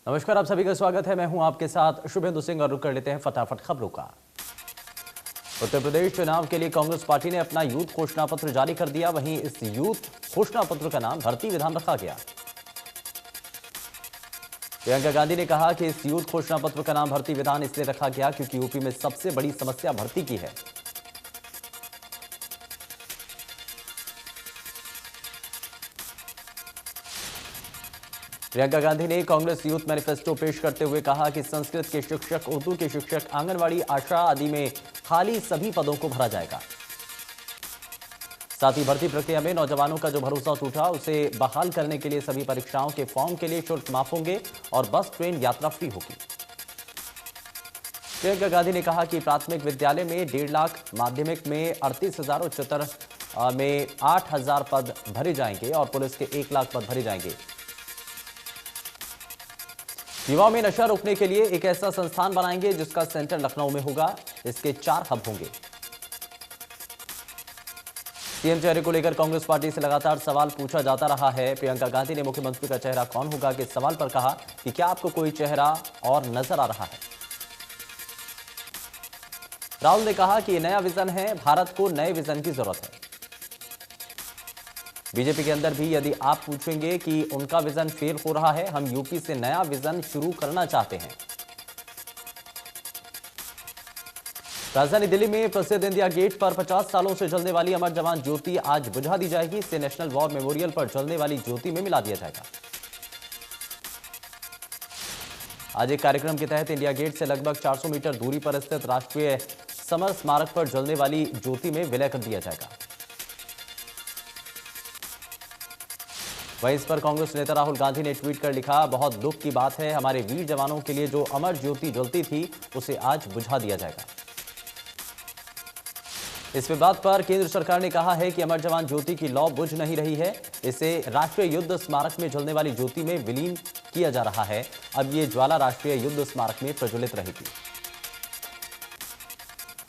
नमस्कार, आप सभी का स्वागत है। मैं हूं आपके साथ शुभेंदु सिंह और रुक कर लेते हैं फटाफट खबरों का। उत्तर प्रदेश चुनाव के लिए कांग्रेस पार्टी ने अपना यूथ घोषणा पत्र जारी कर दिया। वहीं इस यूथ घोषणा पत्र का नाम भर्ती विधान रखा गया। प्रियंका गांधी ने कहा कि इस यूथ घोषणा पत्र का नाम भर्ती विधान इसलिए रखा गया क्योंकि यूपी में सबसे बड़ी समस्या भर्ती की है। प्रियंका गांधी ने कांग्रेस यूथ मैनिफेस्टो पेश करते हुए कहा कि संस्कृत के शिक्षक, उर्दू के शिक्षक, आंगनवाड़ी, आशा आदि में खाली सभी पदों को भरा जाएगा। साथ ही भर्ती प्रक्रिया में नौजवानों का जो भरोसा टूटा उसे बहाल करने के लिए सभी परीक्षाओं के फॉर्म के लिए शुल्क माफ होंगे और बस ट्रेन यात्रा फ्री होगी। प्रियंका गांधी ने कहा कि प्राथमिक विद्यालय में 1.5 लाख, माध्यमिक में 38,000, उच्चतर में 8,000 पद भरे जाएंगे और पुलिस के 1 लाख पद भरे जाएंगे। युवाओं में नशा रोकने के लिए एक ऐसा संस्थान बनाएंगे जिसका सेंटर लखनऊ में होगा। इसके 4 हब होंगे। सीएम चेहरे को लेकर कांग्रेस पार्टी से लगातार सवाल पूछा जाता रहा है। प्रियंका गांधी ने मुख्यमंत्री का चेहरा कौन होगा के सवाल पर कहा कि क्या आपको कोई चेहरा और नजर आ रहा है। राहुल ने कहा कि ये नया विजन है, भारत को नए विजन की जरूरत है। बीजेपी के अंदर भी यदि आप पूछेंगे कि उनका विजन फेल हो रहा है, हम यूपी से नया विजन शुरू करना चाहते हैं। राजधानी दिल्ली में प्रसिद्ध इंडिया गेट पर 50 सालों से जलने वाली अमर जवान ज्योति आज बुझा दी जाएगी। इसे नेशनल वॉर मेमोरियल पर जलने वाली ज्योति में मिला दिया जाएगा। आज एक कार्यक्रम के तहत इंडिया गेट से लगभग 400 मीटर दूरी पर स्थित राष्ट्रीय समर स्मारक पर जलने वाली ज्योति में विलय कर दिया जाएगा। वहीं इस पर कांग्रेस नेता राहुल गांधी ने ट्वीट कर लिखा, बहुत दुख की बात है, हमारे वीर जवानों के लिए जो अमर ज्योति जलती थी उसे आज बुझा दिया जाएगा। इस विवाद पर केंद्र सरकार ने कहा है कि अमर जवान ज्योति की लौ बुझ नहीं रही है, इसे राष्ट्रीय युद्ध स्मारक में जलने वाली ज्योति में विलीन किया जा रहा है। अब ये ज्वाला राष्ट्रीय युद्ध स्मारक में प्रज्वलित रहेगी।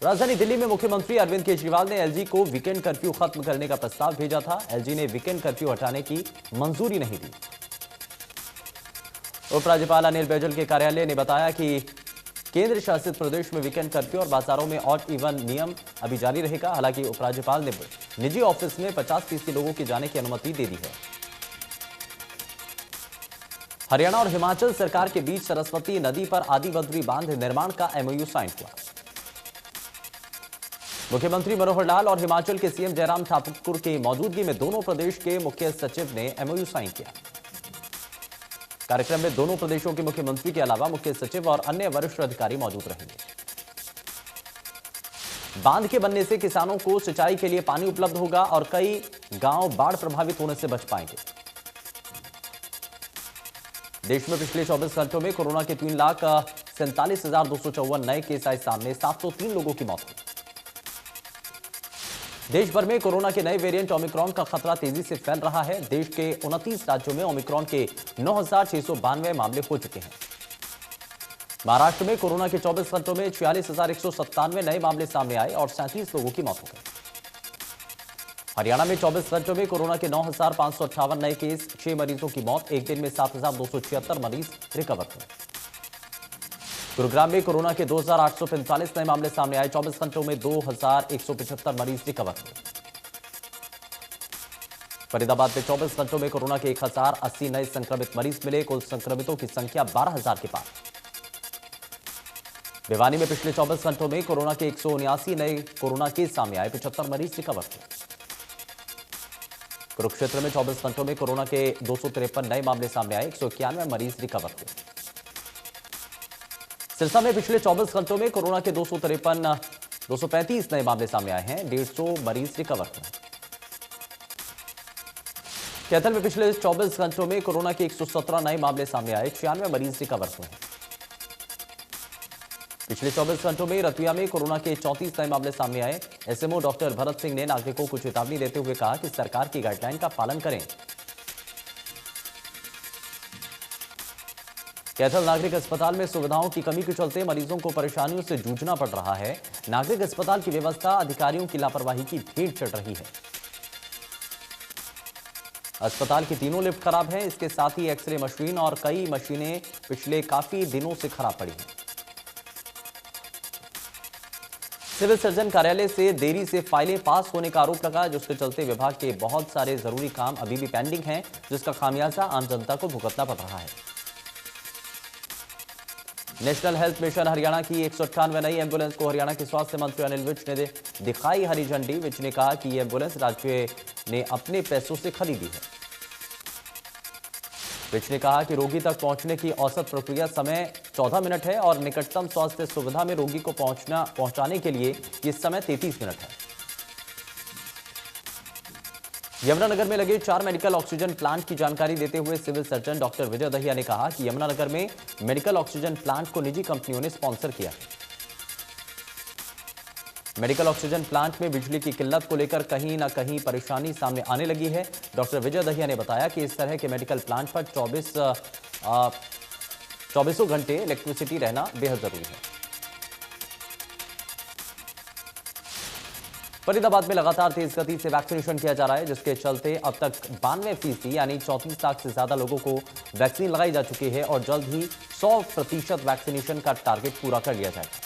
राजधानी दिल्ली में मुख्यमंत्री अरविंद केजरीवाल ने एलजी को वीकेंड कर्फ्यू खत्म करने का प्रस्ताव भेजा था। एलजी ने वीकेंड कर्फ्यू हटाने की मंजूरी नहीं दी। उपराज्यपाल अनिल बैजल के कार्यालय ने बताया कि केंद्र शासित प्रदेश में वीकेंड कर्फ्यू और बाजारों में ऑड इवन नियम अभी जारी रहेगा। हालांकि उपराज्यपाल ने निजी ऑफिस में 50% लोगों के जाने की अनुमति दे दी है। हरियाणा और हिमाचल सरकार के बीच सरस्वती नदी पर आदिबद्री बांध निर्माण का एमओयू साइन हुआ। मुख्यमंत्री मनोहर लाल और हिमाचल के सीएम जयराम ठाकुर की मौजूदगी में दोनों प्रदेश के मुख्य सचिव ने एमओयू साइन किया। कार्यक्रम में दोनों प्रदेशों के मुख्यमंत्री के अलावा मुख्य सचिव और अन्य वरिष्ठ अधिकारी मौजूद रहेंगे। बांध के बनने से किसानों को सिंचाई के लिए पानी उपलब्ध होगा और कई गांव बाढ़ प्रभावित होने से बच पाएंगे। देश में पिछले 24 घंटों में कोरोना के 3,47,254 नए केस आए सामने। 703 लोगों की मौत हुई। देश भर में कोरोना के नए वेरिएंट ओमिक्रॉन का खतरा तेजी से फैल रहा है। देश के 29 राज्यों में ओमिक्रॉन के 9,692 मामले हो चुके हैं। महाराष्ट्र में कोरोना के 24 घंटों में 46,197 नए मामले सामने आए और 37 लोगों की मौत हो गई। हरियाणा में 24 घंटों में कोरोना के 9,558 नए केस, 6 मरीजों की मौत। एक दिन में 7,276 मरीज रिकवर हुए। गुरुग्राम में कोरोना के 2,845 नए मामले सामने आए। 24 घंटों में 2,175 मरीज रिकवर हुए। फरीदाबाद में 24 घंटों में कोरोना के 1,080 नए संक्रमित मरीज मिले। कुल संक्रमितों की संख्या 12,000 के पार। भिवानी में पिछले 24 घंटों में कोरोना के 179 नए कोरोना केस सामने आए। 75 मरीज रिकवर हुए। कुरुक्षेत्र में 24 घंटों में कोरोना के 253 नए मामले सामने आए। 191 मरीज रिकवर हुए। सिरसा में पिछले 24 घंटों में कोरोना के 235 नए मामले सामने आए हैं। 150 मरीज रिकवर हुए। कैथल में पिछले 24 घंटों में कोरोना के 117 नए मामले सामने आए। 96 मरीज रिकवर हुए हैं। पिछले 24 घंटों में रतुआ में कोरोना के 34 नए मामले सामने आए। एसएमओ डॉक्टर भरत सिंह ने नागरिकों को चेतावनी देते हुए कहा कि सरकार की गाइडलाइन का पालन करें। कैथल नागरिक अस्पताल में सुविधाओं की कमी के चलते मरीजों को परेशानियों से जूझना पड़ रहा है। नागरिक अस्पताल की व्यवस्था अधिकारियों की लापरवाही की भेंट चढ़ रही है। अस्पताल की तीनों लिफ्ट खराब हैं। इसके साथ ही एक्सरे मशीन और कई मशीनें पिछले काफी दिनों से खराब पड़ी हैं। सिविल सर्जन कार्यालय से देरी से फाइलें पास होने का आरोप लगा, जिसके चलते विभाग के बहुत सारे जरूरी काम अभी भी पेंडिंग हैं, जिसका खामियाजा आम जनता को भुगतना पड़ रहा है। नेशनल हेल्थ मिशन हरियाणा की 198 नई एम्बुलेंस को हरियाणा के स्वास्थ्य मंत्री अनिल विज ने दिखाई हरी झंडी। विज ने कहा कि यह एम्बुलेंस राज्य ने अपने पैसों से खरीदी है। विज ने कहा कि रोगी तक पहुंचने की औसत प्रक्रिया समय 14 मिनट है और निकटतम स्वास्थ्य सुविधा में रोगी को पहुंचाने के लिए यह समय 33 मिनट है। यमुनानगर में लगे 4 मेडिकल ऑक्सीजन प्लांट की जानकारी देते हुए civil surgeon doctor Vijay Dahiya ने कहा कि यमुनानगर में मेडिकल ऑक्सीजन प्लांट को निजी कंपनियों ने स्पॉन्सर किया है। मेडिकल ऑक्सीजन प्लांट में बिजली की किल्लत को लेकर कहीं ना कहीं परेशानी सामने आने लगी है। डॉक्टर विजय दहिया ने बताया कि इस तरह के मेडिकल प्लांट पर 24 घंटे इलेक्ट्रिसिटी रहना बेहद जरूरी है। फरीदाबाद में लगातार तेज गति से वैक्सीनेशन किया जा रहा है, जिसके चलते अब तक 92% यानी 34 लाख से ज्यादा लोगों को वैक्सीन लगाई जा चुकी है और जल्द ही 100% वैक्सीनेशन का टारगेट पूरा कर लिया जाएगा।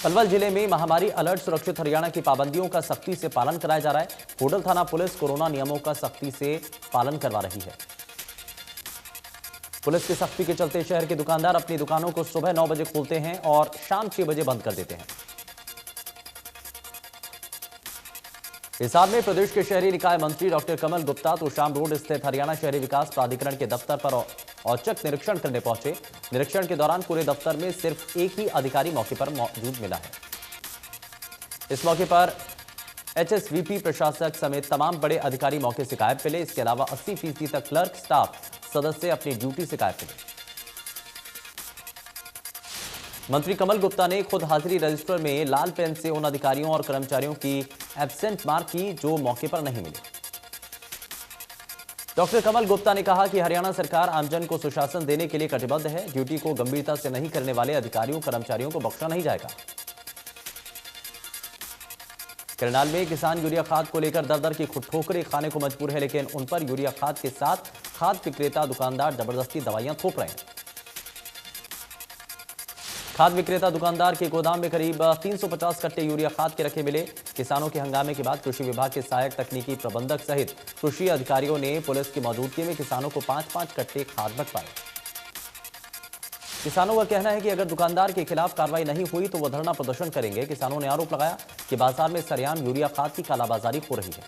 पलवल जिले में महामारी अलर्ट सुरक्षित हरियाणा की पाबंदियों का सख्ती से पालन कराया जा रहा है। होडल थाना पुलिस कोरोना नियमों का सख्ती से पालन करवा रही है। पुलिस की सख्ती के चलते शहर के दुकानदार अपनी दुकानों को सुबह 9 बजे खोलते हैं और शाम 6 बजे बंद कर देते हैं। हिसार में प्रदेश के शहरी निकाय मंत्री डॉक्टर कमल गुप्ता तोशाम रोड स्थित हरियाणा शहरी विकास प्राधिकरण के दफ्तर पर औचक निरीक्षण करने पहुंचे। निरीक्षण के दौरान पूरे दफ्तर में सिर्फ एक ही अधिकारी मौके पर मौजूद मिला है। इस मौके पर एचएसवीपी प्रशासक समेत तमाम बड़े अधिकारी मौके से गायब मिले। इसके अलावा 80% तक क्लर्क स्टाफ सदस्य अपनी ड्यूटी से गायब मिले। मंत्री कमल गुप्ता ने खुद हाजिरी रजिस्टर में लाल पेन से उन अधिकारियों और कर्मचारियों की एब्सेंट मार्क की जो मौके पर नहीं मिले। डॉक्टर कमल गुप्ता ने कहा कि हरियाणा सरकार आमजन को सुशासन देने के लिए कटिबद्ध है। ड्यूटी को गंभीरता से नहीं करने वाले अधिकारियों कर्मचारियों को बख्शा नहीं जाएगा। करनाल में किसान यूरिया खाद को लेकर दर-दर की ठोकरें खाने को मजबूर है, लेकिन उन पर यूरिया खाद के साथ खाद विक्रेता दुकानदार जबरदस्ती दवाइयां थोप रहे हैं। खाद विक्रेता दुकानदार के गोदाम में करीब 350 कट्टे यूरिया खाद के रखे मिले। किसानों के हंगामे के बाद कृषि विभाग के सहायक तकनीकी प्रबंधक सहित कृषि अधिकारियों ने पुलिस की मौजूदगी में किसानों को 5-5 कट्टे खाद बंटवाए। किसानों का कहना है कि अगर दुकानदार के खिलाफ कार्रवाई नहीं हुई तो वो धरना प्रदर्शन करेंगे। किसानों ने आरोप लगाया कि बाजार में सरेआम यूरिया खाद की कालाबाजारी हो रही है।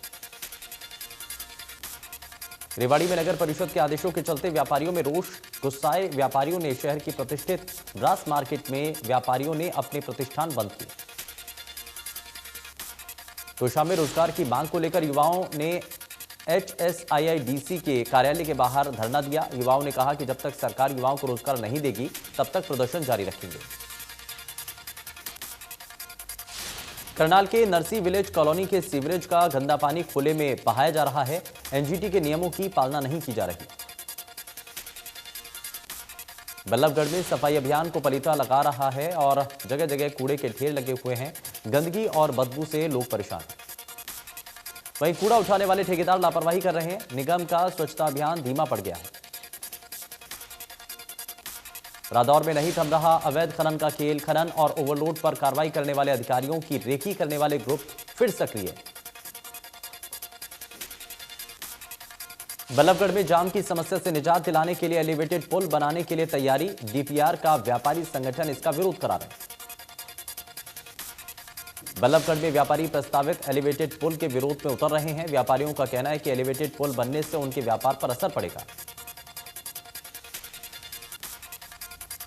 रेवाड़ी में नगर परिषद के आदेशों के चलते व्यापारियों में रोष। गुस्साए व्यापारियों ने शहर की प्रतिष्ठित ब्रास मार्केट में व्यापारियों ने अपने प्रतिष्ठान बंद किए। तोशाम में रोजगार की मांग को लेकर युवाओं ने HSIIDC के कार्यालय के बाहर धरना दिया। युवाओं ने कहा कि जब तक सरकार युवाओं को रोजगार नहीं देगी तब तक प्रदर्शन जारी रखेंगे। करनाल के नरसी विलेज कॉलोनी के सीवरेज का गंदा पानी खुले में बहाया जा रहा है। एनजीटी के नियमों की पालना नहीं की जा रही। बल्लभगढ़ में सफाई अभियान को पलीता लगा रहा है और जगह जगह कूड़े के ढेर लगे हुए हैं। गंदगी और बदबू से लोग परेशान हैं। वहीं कूड़ा उठाने वाले ठेकेदार लापरवाही कर रहे हैं। निगम का स्वच्छता अभियान धीमा पड़ गया है। रादौर में नहीं थम रहा अवैध खनन का खेल। खनन और ओवरलोड पर कार्रवाई करने वाले अधिकारियों की रेकी करने वाले ग्रुप फिर सक्रिय। बल्लभगढ़ में जाम की समस्या से निजात दिलाने के लिए एलिवेटेड पुल बनाने के लिए तैयारी। डीपीआर का व्यापारी संगठन इसका विरोध करा रहे हैं। बल्लभगढ़ में व्यापारी प्रस्तावित एलिवेटेड पुल के विरोध में उतर रहे हैं। व्यापारियों का कहना है कि एलिवेटेड पुल बनने से उनके व्यापार पर असर पड़ेगा।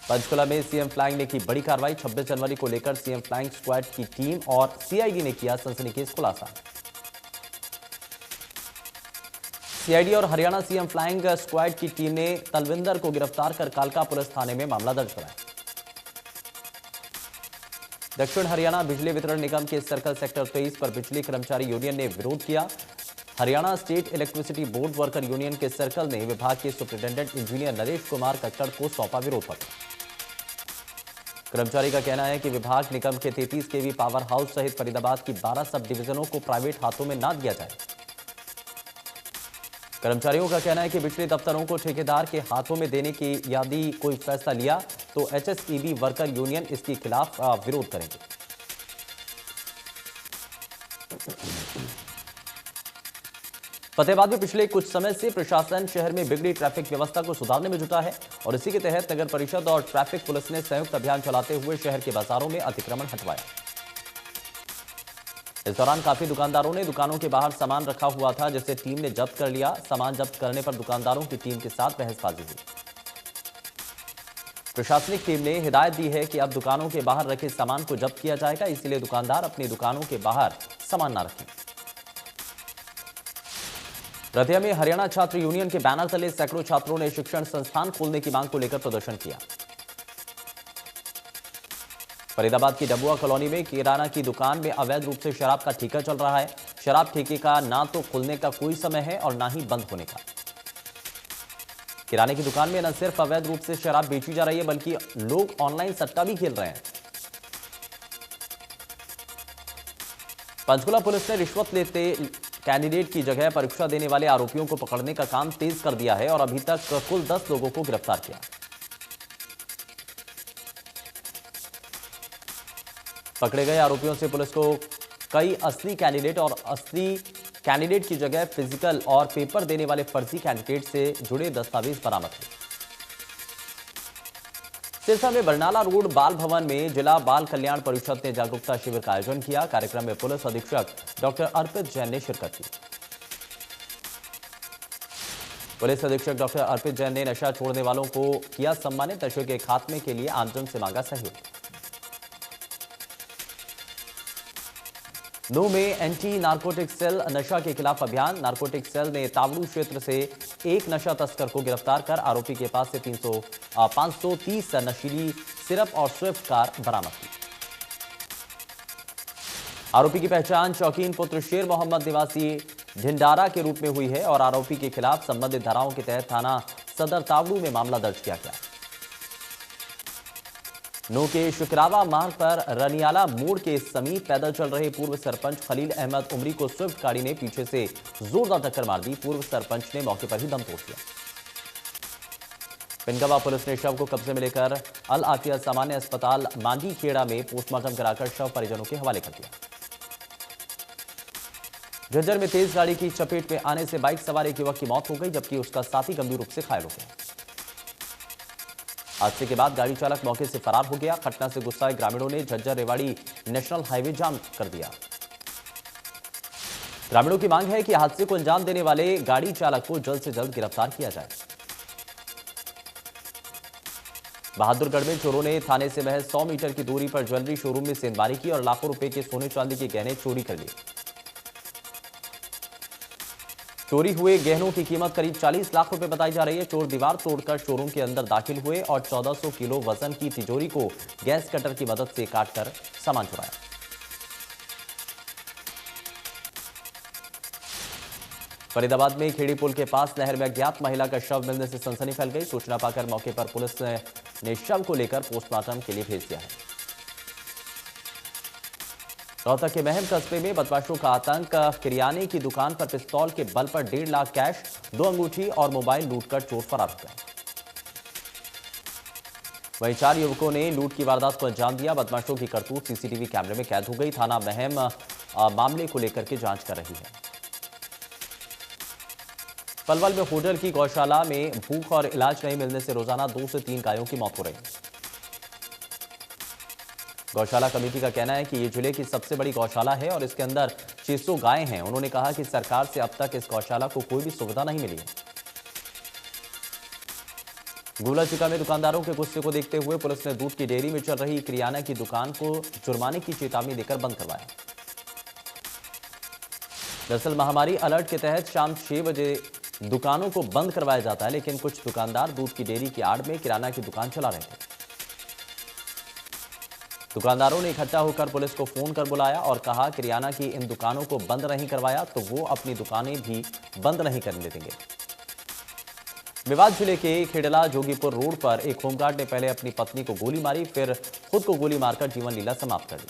पंचकुला में सीएम फ्लाइंग ने की बड़ी कार्रवाई। 26 जनवरी को लेकर सीएम फ्लाइंग स्क्वाड की टीम और सीआईडी ने किया सनसनीखेज खुलासा। सीआईडी और हरियाणा सीएम फ्लाइंग स्क्वाड की टीम ने तलविंदर को गिरफ्तार कर कालका पुलिस थाने में मामला दर्ज कराया। दक्षिण हरियाणा बिजली वितरण निगम के सर्कल सेक्टर 23 पर बिजली कर्मचारी यूनियन ने विरोध किया। Haryana state electricity board worker union के सर्कल ने विभाग के सुपरिटेंडेंट इंजीनियर नरेश कुमार कक्कड़ को सौंपा विरोध पत्र। कर्मचारी का कहना है कि विभाग निगम के 33 केवी पावर हाउस सहित फरीदाबाद की 12 सब डिवीजनों को प्राइवेट हाथों में न दिया जाए। कर्मचारियों का कहना है कि बिजली दफ्तरों को ठेकेदार के हाथों में देने की यदि कोई फैसला लिया तो एचएसईबी वर्कर यूनियन इसके खिलाफ विरोध करेंगे। फतेहाबाद में पिछले कुछ समय से प्रशासन शहर में बिगड़ी ट्रैफिक व्यवस्था को सुधारने में जुटा है और इसी के तहत नगर परिषद और ट्रैफिक पुलिस ने संयुक्त अभियान चलाते हुए शहर के बाजारों में अतिक्रमण हटवाया। इस दौरान काफी दुकानदारों ने दुकानों के बाहर सामान रखा हुआ था, जिसे टीम ने जब्त कर लिया। सामान जब्त करने पर दुकानदारों की टीम के साथ बहसबाजी हुई। प्रशासनिक टीम ने हिदायत दी है कि अब दुकानों के बाहर रखे सामान को जब्त किया जाएगा, इसलिए दुकानदार अपनी दुकानों के बाहर सामान न रखें। रतिया में हरियाणा छात्र यूनियन के बैनर तले सैकड़ों छात्रों ने शिक्षण संस्थान खोलने की मांग को लेकर प्रदर्शन किया। फरीदाबाद की डबुआ कॉलोनी में किराना की दुकान में अवैध रूप से शराब का ठेका चल रहा है। शराब ठेके का ना तो खुलने का कोई समय है और ना ही बंद होने का। किराने की दुकान में न सिर्फ अवैध रूप से शराब बेची जा रही है, बल्कि लोग ऑनलाइन सट्टा भी खेल रहे हैं। पंचकुला पुलिस ने रिश्वत लेते कैंडिडेट की जगह परीक्षा देने वाले आरोपियों को पकड़ने का काम तेज कर दिया है और अभी तक कुल 10 लोगों को गिरफ्तार किया। पकड़े गए आरोपियों से पुलिस को कई असली कैंडिडेट और असली कैंडिडेट की जगह फिजिकल और पेपर देने वाले फर्जी कैंडिडेट से जुड़े दस्तावेज बरामद हुए। सिरसा में बरनाला रोड बाल भवन में जिला बाल कल्याण परिषद ने जागरूकता शिविर का आयोजन किया। कार्यक्रम में पुलिस अधीक्षक डॉक्टर अर्पित जैन ने शिरकत की। पुलिस अधीक्षक डॉक्टर अर्पित जैन ने नशा छोड़ने वालों को किया सम्मानित। नशे के खात्मे के लिए आमजन से मांगा सहयोग। नूंह में एंटी नारकोटिक सेल नशा के खिलाफ अभियान। नारकोटिक सेल ने तावड़ू क्षेत्र से एक नशा तस्कर को गिरफ्तार कर आरोपी के पास से 530 नशीली सिरप और स्विफ्ट कार बरामद की। आरोपी की पहचान शौकीन पुत्र शेर मोहम्मद निवासी ढिंडारा के रूप में हुई है और आरोपी के खिलाफ संबंधित धाराओं के तहत थाना सदर तावड़ू में मामला दर्ज किया गया। नूंह के शुक्रावा मार्ग पर रनियाला मोड़ के समीप पैदल चल रहे पूर्व सरपंच खलील अहमद उमरी को स्विफ्ट गाड़ी ने पीछे से जोरदार टक्कर मार दी। पूर्व सरपंच ने मौके पर ही दम तोड़ दिया। पिनगवा पुलिस ने शव को कब्जे में लेकर अल आफिया सामान्य अस्पताल मांगी खेड़ा में पोस्टमार्टम कराकर शव परिजनों के हवाले कर दिया। झज्जर में तेज गाड़ी की चपेट में आने से बाइक सवार एक युवक की मौत हो गई, जबकि उसका साथी गंभीर रूप से घायल हो गया। हादसे के बाद गाड़ी चालक मौके से फरार हो गया। घटना से गुस्साए ग्रामीणों ने झज्जर रेवाड़ी नेशनल हाईवे जाम कर दिया। ग्रामीणों की मांग है कि हादसे को अंजाम देने वाले गाड़ी चालक को जल्द से जल्द गिरफ्तार किया जाए। बहादुरगढ़ में चोरों ने थाने से महज 100 मीटर की दूरी पर ज्वेलरी शोरूम में सेंधमारी की और लाखों रुपए के सोने चांदी के गहने चोरी कर लिए। चोरी हुए गहनों की कीमत करीब 40 लाख रुपए बताई जा रही है। चोर दीवार तोड़कर शोरूम के अंदर दाखिल हुए और 1400 किलो वजन की तिजोरी को गैस कटर की मदद से काटकर सामान चुराया। फरीदाबाद में खेड़ी पुल के पास नहर में अज्ञात महिला का शव मिलने से सनसनी फैल गई। सूचना पाकर मौके पर पुलिस ने शव को लेकर पोस्टमार्टम के लिए भेज दिया है। रोहतक के महम कस्बे में बदमाशों का आतंक। किराने की दुकान पर पिस्तौल के बल पर 1.5 लाख कैश, 2 अंगूठी और मोबाइल लूटकर चोर फरार हो गए। वहीं 4 युवकों ने लूट की वारदात को अंजाम दिया। बदमाशों की करतूत सीसीटीवी कैमरे में कैद हो गई। थाना महम मामले को लेकर के जांच कर रही है। पलवल में होटल की गौशाला में भूख और इलाज नहीं मिलने से रोजाना 2 से 3 गायों की मौत हो रही है। गौशाला कमेटी का कहना है कि ये जिले की सबसे बड़ी गौशाला है और इसके अंदर 600 गायें हैं। उन्होंने कहा कि सरकार से अब तक इस गौशाला को कोई भी सुविधा नहीं मिली है। गुलाचिका में दुकानदारों के गुस्से को देखते हुए पुलिस ने दूध की डेयरी में चल रही किराना की दुकान को जुर्माने की चेतावनी देकर बंद करवाया। दरअसल महामारी अलर्ट के तहत शाम 6 बजे दुकानों को बंद करवाया जाता है, लेकिन कुछ दुकानदार दूध की डेयरी की आड़ में किराना की दुकान चला रहे थे। दुकानदारों ने इकट्ठा होकर पुलिस को फोन कर बुलाया और कहा किराना की इन दुकानों को बंद नहीं करवाया तो वो अपनी दुकानें भी बंद नहीं करने देंगे। मेवात जिले के खेड़ला जोगीपुर रोड पर एक होमगार्ड ने पहले अपनी पत्नी को गोली मारी, फिर खुद को गोली मारकर जीवन लीला समाप्त कर दी।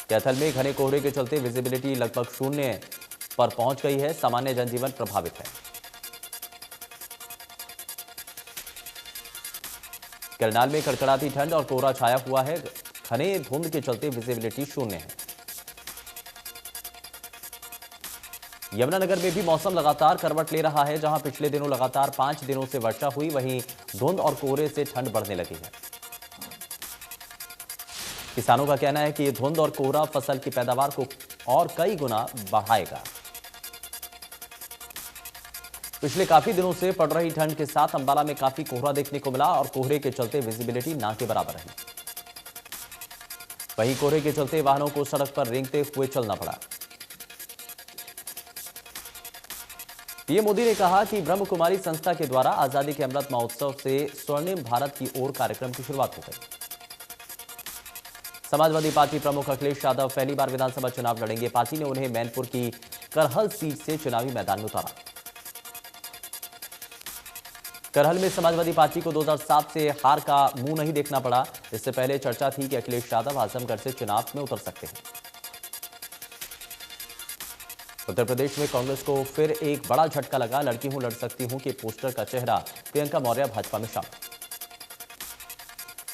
कैथल में घने कोहरे के चलते विजिबिलिटी लगभग शून्य पर पहुंच गई है। सामान्य जनजीवन प्रभावित है। करनाल में कड़कड़ाती ठंड और कोहरा छाया हुआ है। घने धुंध के चलते विजिबिलिटी शून्य है। यमुनानगर में भी मौसम लगातार करवट ले रहा है। जहां पिछले दिनों लगातार 5 दिनों से वर्षा हुई, वहीं धुंध और कोहरे से ठंड बढ़ने लगी है। किसानों का कहना है कि ये धुंध और कोहरा फसल की पैदावार को और कई गुना बढ़ाएगा। पिछले काफी दिनों से पड़ रही ठंड के साथ अंबाला में काफी कोहरा देखने को मिला और कोहरे के चलते विजिबिलिटी ना के बराबर रही। वहीं कोहरे के चलते वाहनों को सड़क पर रेंगते हुए चलना पड़ा। पीएम मोदी ने कहा कि ब्रह्म कुमारी संस्था के द्वारा आजादी के अमृत महोत्सव से स्वर्णिम भारत की ओर कार्यक्रम की शुरुआत हो गई। समाजवादी पार्टी प्रमुख अखिलेश यादव पहली बार विधानसभा चुनाव लड़ेंगे। पार्टी ने उन्हें मैनपुर की करहल सीट से चुनावी मैदान में उतारा। करहल में समाजवादी पार्टी को 2007 से हार का मुंह नहीं देखना पड़ा। इससे पहले चर्चा थी कि अखिलेश यादव आजमगढ़ से चुनाव में उतर सकते हैं। उत्तर प्रदेश में कांग्रेस को फिर एक बड़ा झटका लगा। लड़की हूं लड़ सकती हूं के पोस्टर का चेहरा प्रियंका मौर्य भाजपा में शामिल।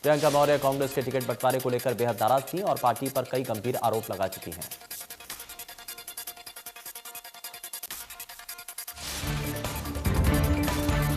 प्रियंका मौर्य कांग्रेस के टिकट बंटवारे को लेकर बेहद नाराज थी और पार्टी पर कई गंभीर आरोप लगा चुकी हैं।